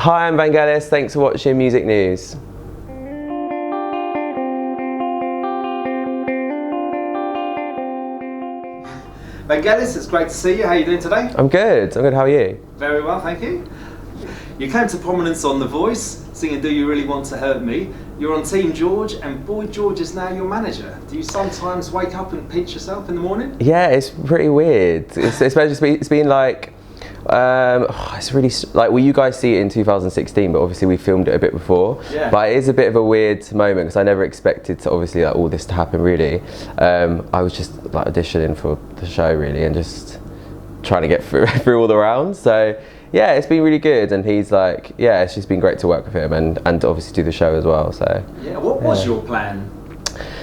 Hi, I'm Vangelis. Thanks for watching Music News. Vangelis, it's great to see you. How are you doing today? I'm good. How are you? Very well, thank you. You came to prominence on The Voice, singing Do You Really Want to Hurt Me? You're on Team George, and Boy George is now your manager. Do you sometimes wake up and pinch yourself in the morning? Yeah, it's pretty weird. It's been like, it's really like, well, you guys see it in 2016, but obviously we filmed it a bit before. Yeah. But it is a bit of a weird moment because I never expected to obviously like all this to happen really. I was just like auditioning for the show really and just trying to get through all the rounds. So yeah, it's been really good, and he's like, yeah, it's just been great to work with him and obviously do the show as well. So yeah, what was your plan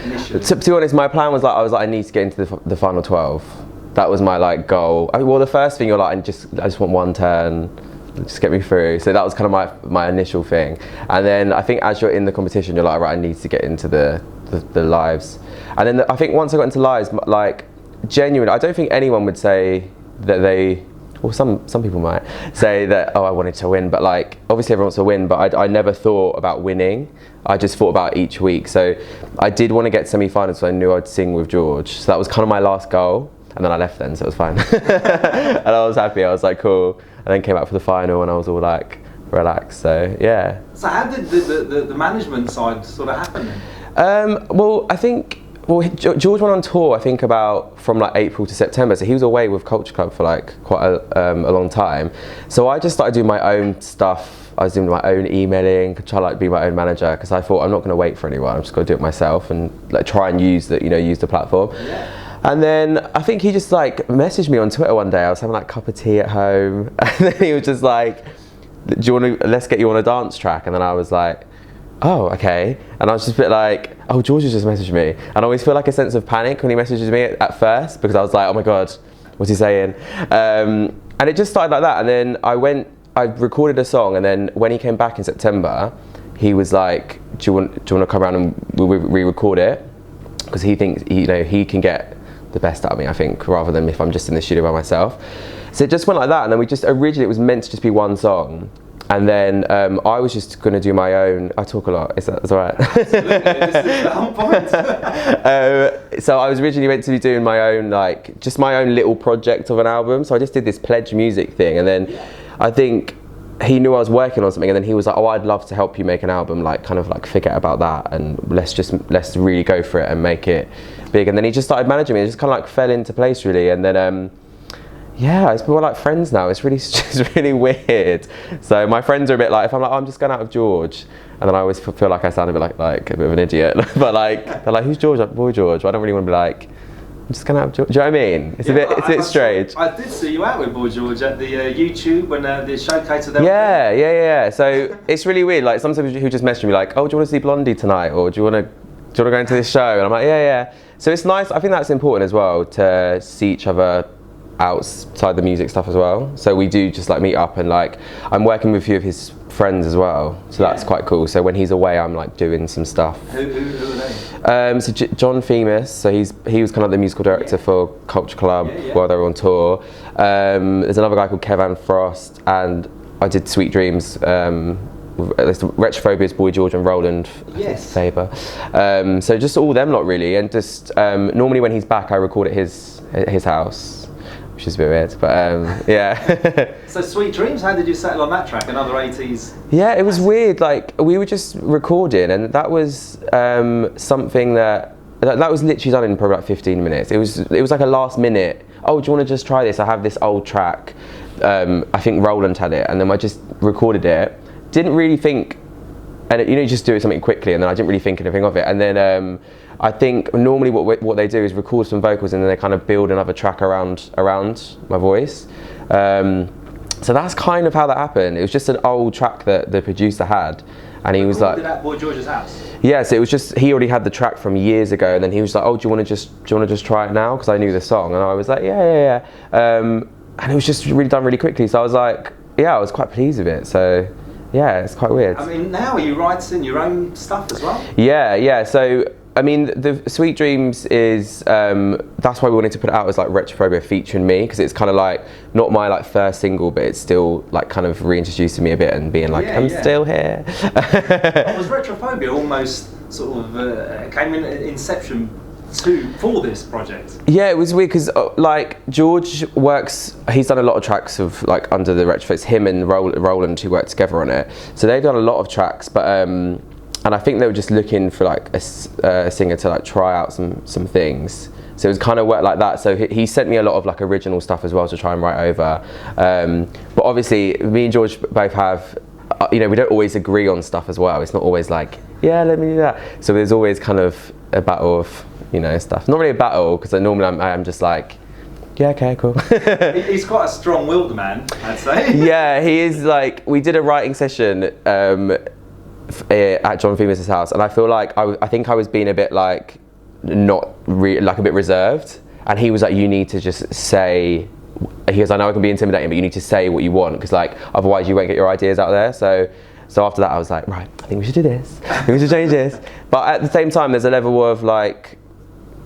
initially? To be honest, my plan was like, I need to get into the final 12. That was my like goal. Well, the first thing you're like, I just want one turn, just get me through. So that was kind of my initial thing. And then I think as you're in the competition, you're like, right, I need to get into the lives. And then I think once I got into lives, like genuinely, I don't think anyone would say that they. Well, some people might say that, oh, I wanted to win, but like, obviously everyone wants to win, but I never thought about winning. I just thought about each week. So I did want to get semi-finals, so I knew I'd sing with George. So that was kind of my last goal, and then I left then, so it was fine. And I was happy, I was like, cool. And then came out for the final, and I was all like, relaxed, so yeah. So how did the management side sort of happen then? Well, I think, George went on tour, I think about from like April to September, so he was away with Culture Club for like quite a long time. So I just started doing my own stuff. I was doing my own emailing, try like be my own manager, because I thought I'm not going to wait for anyone. I'm just going to do it myself and like try and use the platform. Yeah. And then I think he just like messaged me on Twitter one day. I was having like a cup of tea at home, and then he was just like, "Do you want to? Let's get you on a dance track." And then I was like, oh, okay. And I was just a bit like, oh, George has just messaged me. And I always feel like a sense of panic when he messages me at first, because I was like, oh my God, what's he saying? And it just started like that. And then I recorded a song, and then when he came back in September, he was like, do you want to come around and re-record it? Because he thinks, he can get the best out of me, I think, rather than if I'm just in the studio by myself. So it just went like that. And then originally it was meant to just be one song. And then I was just going to do my own. I talk a lot. Is that all right? Absolutely. This is the whole point. So I was originally meant to be doing my own, like, just my own little project of an album. So I just did this pledge music thing, and then I think he knew I was working on something, and then he was like, "Oh, I'd love to help you make an album. Like, kind of like forget about that, and let's really go for it and make it big." And then he just started managing me. It just kind of like fell into place really, and then. Yeah, we're like friends now. It's really weird. So my friends are a bit like, if I'm like, oh, I'm just going out with George, and then I always feel like I sound a bit like a bit of an idiot. But like, they're like, who's George? Like, Boy George. I don't really want to be like, I'm just going out with George. Do you know what I mean? It's a bit strange. I did see you out with Boy George at the YouTube when the showcase of them. Yeah. So it's really weird. Like sometimes people just message me like, oh, do you want to see Blondie tonight, or do you want to go into this show? And I'm like, yeah. So it's nice. I think that's important as well, to see each other outside the music stuff as well. So we do just like meet up, and like I'm working with a few of his friends as well, so that's quite cool. So when he's away, I'm like doing some stuff. Who are they? So John Femus, so he was kind of the musical director for Culture Club while they were on tour. There's another guy called Kevin Frost, and I did Sweet Dreams Retrophobia's Boy George and Roland Faber. So just all them lot really, and just normally when he's back I record at his house, which is a bit weird, but yeah. So Sweet Dreams, how did you settle on that track? Another 80s? Yeah, it was weird. Like we were just recording, and that was something that was literally done in probably like 15 minutes. It was like a last minute. Oh, do you want to just try this? I have this old track. I think Roland had it, and then I just recorded it. Didn't really think, and you just do something quickly, and then I didn't really think anything of it, and then. I think normally what they do is record some vocals, and then they kind of build another track around my voice. So that's kind of how that happened. It was just an old track that the producer had, and he was like, at Boy George's house. Yeah, so it was just, he already had the track from years ago, and then he was like, oh, do you want to just try it now? Because I knew the song, and I was like, yeah. And it was just really done really quickly. So I was like, yeah, I was quite pleased with it. So yeah, it's quite weird. I mean, now are you writing your own stuff as well? Yeah. So I mean, the Sweet Dreams is, that's why we wanted to put it out as like Retrophobia featuring me, because it's kind of like, not my like first single, but it's still like kind of reintroducing me a bit and being like, I'm still here. Was Retrophobia almost sort of, came in inception for this project? Yeah, it was weird because like George works, he's done a lot of tracks of like under the Retro, it's him and Roland who work together on it. So they've done a lot of tracks, but and I think they were just looking for like a singer to like try out some things. So it was kind of worked like that. So he sent me a lot of like original stuff as well to try and write over. But obviously me and George both have, you know, we don't always agree on stuff as well. It's not always like, yeah, let me do that. So there's always kind of a battle of, you know, stuff. Not really a battle, because normally I'm just like, yeah, okay, cool. He's quite a strong-willed man, I'd say. Yeah, he is. Like, we did a writing session at John Femus's house, and I feel like I think I was being a bit like like a bit reserved, and he was like, you need to just say, he goes, I know I can be intimidating, but you need to say what you want, because like otherwise you won't get your ideas out there. So after that I was like, right, I think we should do this, I think we should change this. But at the same time there's a level of like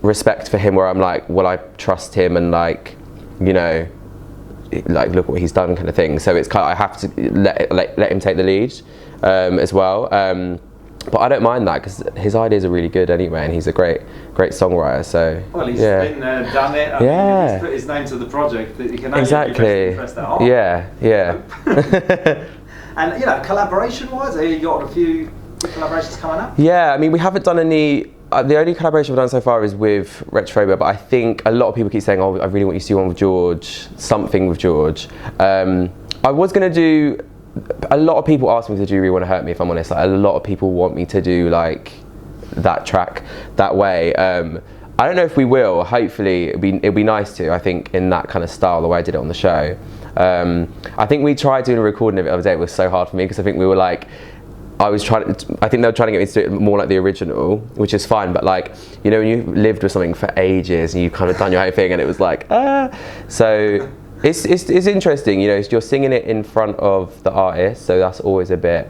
respect for him where I'm like, well, I trust him, and like, you know, like look what he's done kind of thing. So it's kind of, I have to let him take the lead as well. But I don't mind that, because his ideas are really good anyway, and he's a great songwriter. So well, he's been done it. I mean, he's put his name to the project. That you can only press that on. Yeah. And you know, collaboration-wise, have you got a few collaborations coming up? Yeah, I mean, we haven't done any. The only collaboration we've done so far is with Retrophobia, but I think a lot of people keep saying, oh, I really want you to do one with George, something with George. I was going to do, a lot of people ask me to do You Really Want to Hurt Me, if I'm honest. Like, a lot of people want me to do like that track that way. I don't know if we will. Hopefully it'd be nice to, I think, in that kind of style, the way I did it on the show. I think we tried doing a recording of it the other day. It was so hard for me, because I think we were like, I think they were trying to get me to do it more like the original, which is fine, but like, you know, when you lived with something for ages and you kind of done your own thing, and it was like, so it's interesting, you know, you're singing it in front of the artist, so that's always a bit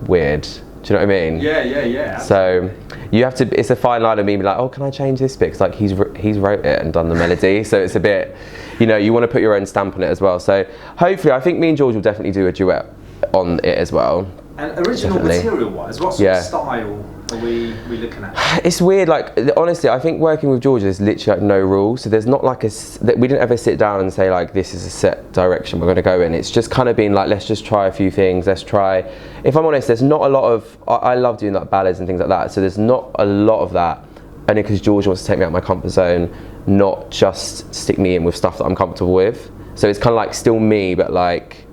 weird. Do you know what I mean? Yeah. Absolutely. So you have to, it's a fine line of me being like, oh, can I change this bit? Because like he's wrote it and done the melody, so it's a bit, you know, you want to put your own stamp on it as well. So hopefully, I think me and George will definitely do a duet on it as well. And original material-wise, what sort of style are we looking at? It's weird, like, honestly, I think working with George is literally like no rules. So there's not like we didn't ever sit down and say like, this is a set direction we're going to go in. It's just kind of been like, let's just try a few things. Let's try, if I'm honest, there's not a lot of, I love doing like ballads and things like that. So there's not a lot of that, only because George wants to take me out of my comfort zone, not just stick me in with stuff that I'm comfortable with. So it's kind of like still me, but like,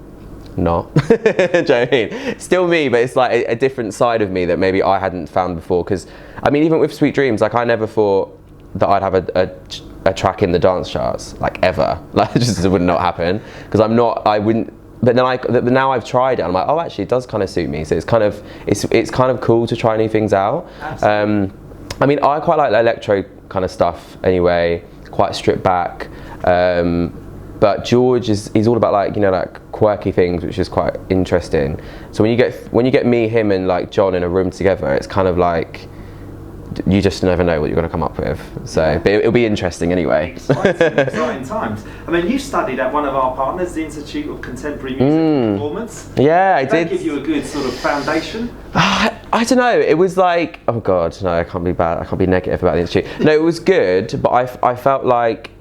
not. Do you know what I mean? Still me, but it's like a different side of me that maybe I hadn't found before. Because I mean, even with Sweet Dreams, like I never thought that I'd have a track in the dance charts, like ever. Like it just would not happen, because I wouldn't. But then now I've tried it, I'm like, oh, actually, it does kind of suit me. So it's kind of cool to try new things out. I mean, I quite like the electro kind of stuff anyway, quite stripped back. But George he's all about like, you know, like quirky things, which is quite interesting. So when you get me, him and like John in a room together, it's kind of like, you just never know what you're going to come up with. So, but it'll be interesting anyway. Exciting times. I mean, you studied at one of our partners, the Institute of Contemporary Music and Performance. Yeah, I did. did. Did that give you a good sort of foundation? I don't know. It was like, oh God, no, I can't be bad. I can't be negative about the Institute. No, it was good, but I felt like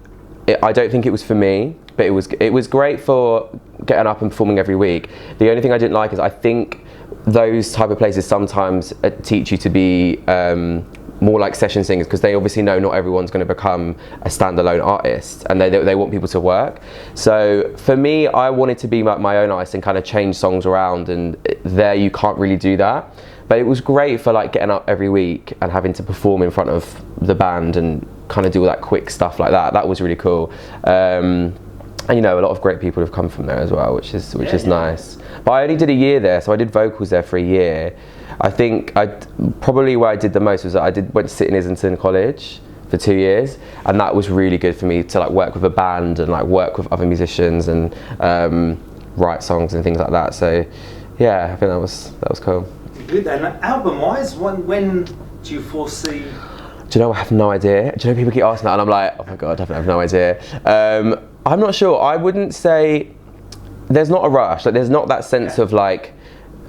I don't think it was for me. But it was great for getting up and performing every week. The only thing I didn't like is I think those type of places sometimes teach you to be more like session singers, because they obviously know not everyone's going to become a standalone artist, and they want people to work. So for me, I wanted to be my own artist and kind of change songs around, and there you can't really do that. But it was great for like getting up every week and having to perform in front of the band and kind of do all that quick stuff like that. That was really cool. And you know, a lot of great people have come from there as well, which is nice. But I only did a year there, so I did vocals there for a year. I think probably where I did the most was that I went to sit in Islington College for 2 years, and that was really good for me to like work with a band and like work with other musicians and write songs and things like that. So yeah, I think that was cool. Good. And album-wise, when Do you foresee? Do you know, I have no idea. Do you know, people keep asking that and I'm like, oh my God, I have no idea. I'm not sure. I wouldn't say, there's not a rush. Like, there's not that sense of like,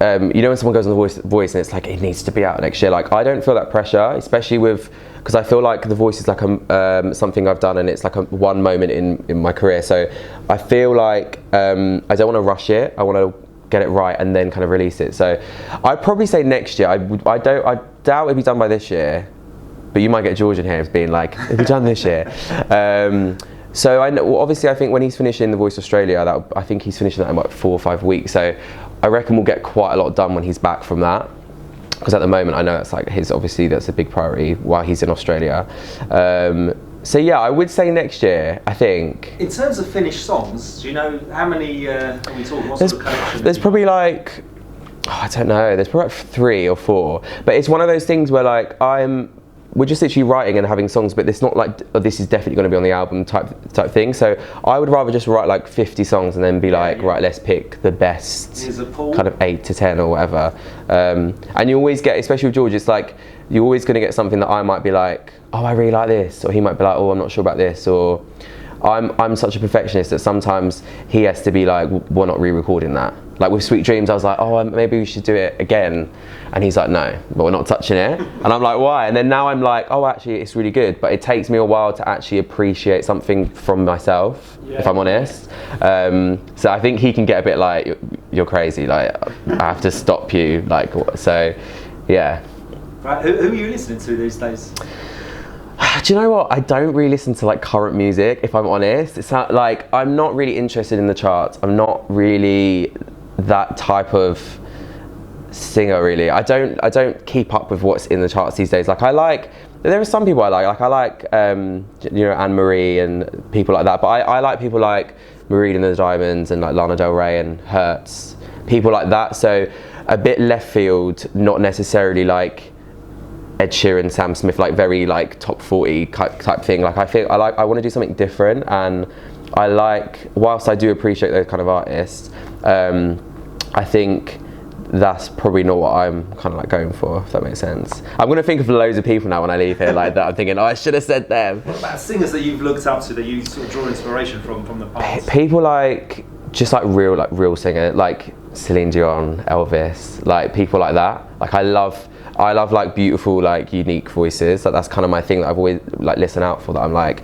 you know, when someone goes on the voice and it's like, it needs to be out next year. Like, I don't feel that pressure, especially with, because I feel like the voice is like something I've done and it's like one moment in my career. So I feel like I don't want to rush it. I want to get it right and then kind of release it. So I'd probably say next year. I doubt it'd be done by this year, but you might get George in here as being like, it'll be done this year. So I know, obviously, I think when he's finishing The Voice Australia, I think he's finishing that in like 4 or 5 weeks. So I reckon we'll get quite a lot done when he's back from that. Because at the moment, I know that's like obviously that's a big priority while he's in Australia. So yeah, I would say next year, I think. In terms of finished songs, do you know how many are we talking? What sort of collection? There's probably like, I don't know, there's probably like 3 or 4. But it's one of those things where like we're just literally writing and having songs, but it's not like, oh, this is definitely going to be on the album type thing. So I would rather just write like 50 songs and then be like, right, let's pick the best kind of 8 to 10 or whatever. And you always get, especially with George, it's like, you're always going to get something that I might be like, oh, I really like this. Or he might be like, oh, I'm not sure about this. Or I'm such a perfectionist that sometimes he has to be like, we're not re-recording that. Like with Sweet Dreams, I was like, oh, maybe we should do it again. And he's like, no, but we're not touching it. And I'm like, why? And then now I'm like, oh, actually, it's really good. But it takes me a while to actually appreciate something from myself, if I'm honest. So I think he can get a bit like, you're crazy. Like, I have to stop you. Like, so, yeah. Right, who are you listening to these days? Do you know what? I don't really listen to like current music, if I'm honest. It's not, like, I'm not really interested in the charts. I'm not really that type of singer, really. I don't keep up with what's in the charts these days. Like, there are some people I like you know, Anne-Marie and people like that. But I like people like Marie and the Diamonds and like Lana Del Rey and Hertz, people like that. So a bit left field, not necessarily like Ed Sheeran, Sam Smith, like very like top 40 type thing. Like I want to do something different, and I like, whilst I do appreciate those kind of artists, I think that's probably not what I'm kind of like going for, if that makes sense. I'm going to think of loads of people now when I leave here like that. I'm thinking, oh, I should have said them. What about singers that you've looked up to, that you sort of draw inspiration from the past? People like, just like real singer, like Celine Dion, Elvis, like people like that. Like I love like beautiful, like unique voices. Like that's kind of my thing that I've always like listened out for, that I'm like,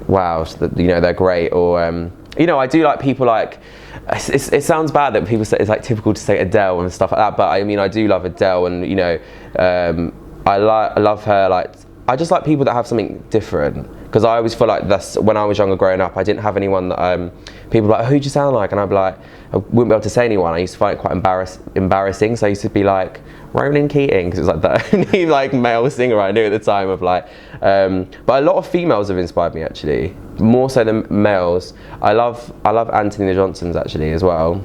wow, you know, they're great. Or you know, I do like people like, it sounds bad that people say it's like typical to say Adele and stuff like that, but I mean, I do love Adele, and you know, I love her. Like, I just like people that have something different, because I always feel like that's, when I was younger growing up, I didn't have anyone that people were like, who do you sound like? And I'd be like, I wouldn't be able to say anyone. I used to find it quite embarrassing, so I used to be like Ronan Keating, because it was like the only like male singer I knew at the time of like, but a lot of females have inspired me actually, more so than males. I love Anthony the Johnsons actually as well.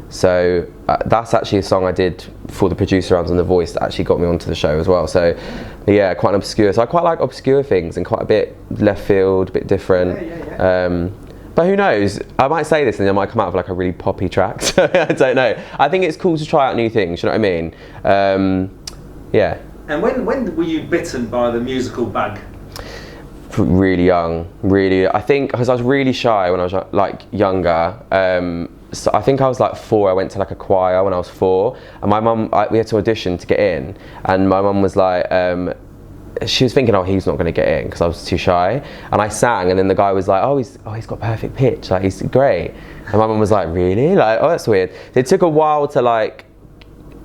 So that's actually a song I did for the producer rounds on The Voice that actually got me onto the show as well. So yeah, quite obscure. So I quite like obscure things and quite a bit left field, a bit different. Yeah. But who knows? I might say this and I might come out with like a really poppy track. So I don't know. I think it's cool to try out new things. You know what I mean? Yeah. And when were you bitten by the musical bug? Really young. Really. I think because I was really shy when I was like younger. So I think I was like 4. I went to like a choir when I was 4, and my mum, we had to audition to get in, and my mum was like, she was thinking, oh, he's not going to get in because I was too shy, and I sang, and then the guy was like, oh, he's got perfect pitch, like he's great, and my mum was like, really? Like, oh, that's weird. It took a while to like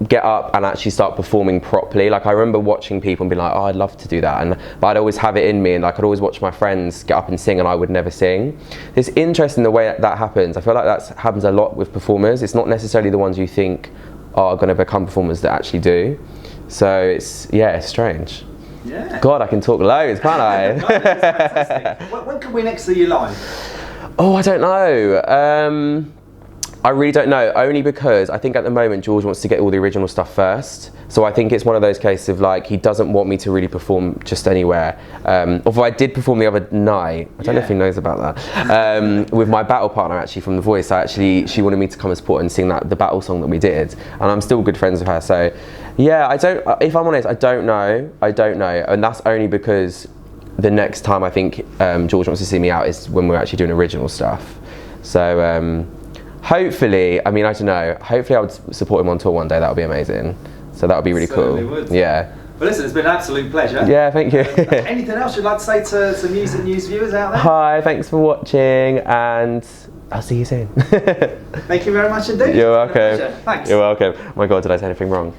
get up and actually start performing properly. Like I remember watching people and being like, oh, I'd love to do that, but I'd always have it in me, and like I'd always watch my friends get up and sing and I would never sing. It's interesting the way that happens. I feel like that happens a lot with performers. It's not necessarily the ones you think are going to become performers that actually do. So it's strange. Yeah. God, I can talk loads, can't I? No, fantastic. When can we next see you live? Oh, I don't know. I really don't know, only because I think at the moment George wants to get all the original stuff first. So I think it's one of those cases of like, he doesn't want me to really perform just anywhere. Although I did perform the other night, I don't know if he knows about that, with my battle partner actually from The Voice. She wanted me to come and support and sing the battle song that we did. And I'm still good friends with her. So yeah, if I'm honest, I don't know. And that's only because the next time I think George wants to see me out is when we're actually doing original stuff. So hopefully, I mean, I don't know, hopefully I would support him on tour one day. That would be amazing. So that would be really cool. Would. Yeah. Well, listen, it's been an absolute pleasure. Yeah, thank you. Anything else you'd like to say to Music News viewers out there? Hi, thanks for watching, and I'll see you soon. Thank you very much indeed. You're welcome. Thanks. You're welcome. Oh my God, did I say anything wrong?